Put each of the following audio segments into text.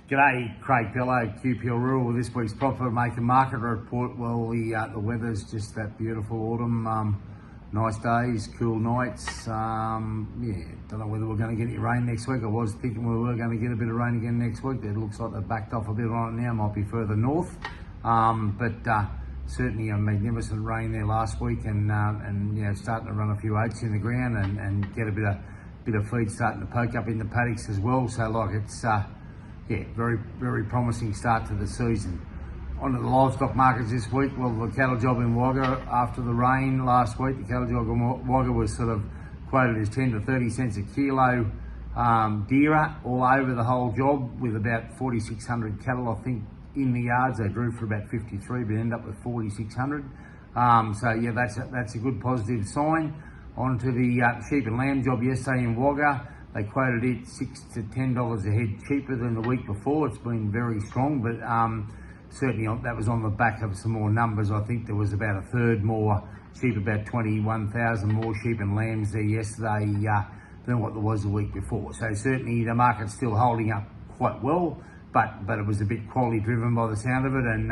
G'day, Craig Pillow, QPL Rural. This week's Profit Maker Market Report. Well, the weather's just that beautiful autumn. Nice days, cool nights. Don't know whether we're going to get any rain next week. I was thinking we were going to get a bit of rain again next week. It looks like they've backed off a bit on it now. Might be further north. Certainly a magnificent rain there last week, and starting to run a few oats in the ground and get a bit of feed starting to poke up in the paddocks as well. So it's very, very promising start to the season. On to the livestock markets this week. Well, the cattle job in Wagga after the rain last week, the cattle job in Wagga was sort of quoted as 10 to 30 cents a kilo dearer all over the whole job, with about 4,600 cattle, I think, in the yards. They drew for about 53, but ended up with 4,600. That's a good positive sign. On to the sheep and lamb job yesterday in Wagga. They quoted it $6 to $10 a head cheaper than the week before. It's been very strong, but certainly that was on the back of some more numbers. I think there was about a third more sheep, about 21,000 more sheep and lambs there yesterday than what there was the week before. So certainly the market's still holding up quite well, but it was a bit quality driven by the sound of it, and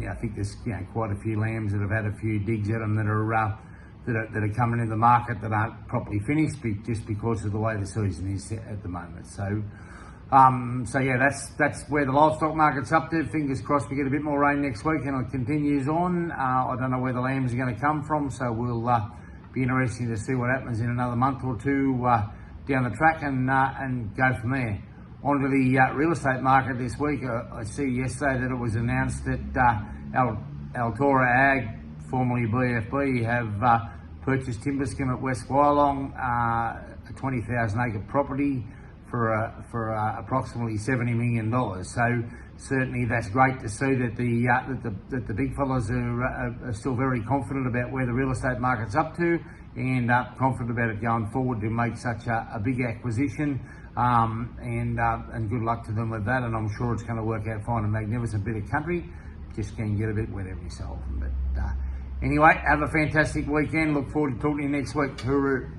I think there's quite a few lambs that have had a few digs at them that are coming in the market that aren't properly finished just because of the way the season is at the moment. That's where the livestock market's up to. Fingers crossed we get a bit more rain next week and it continues on. I don't know where the lambs are going to come from, so we'll be interesting to see what happens in another month or two down the track and go from there. On to the real estate market this week. I see yesterday that it was announced that Altora Ag, formerly BFB, have purchased Timberscombe at West Wyalong, a 20,000 acre property for approximately $70 million. So certainly that's great to see that the big fellas are still very confident about where the real estate market's up to, and confident about it going forward to make such a big acquisition. And good luck to them with that. And I'm sure it's going to work out fine. A magnificent bit of country. Just can get a bit wet every so often. But anyway, have a fantastic weekend. Look forward to talking to you next week. Hooroo.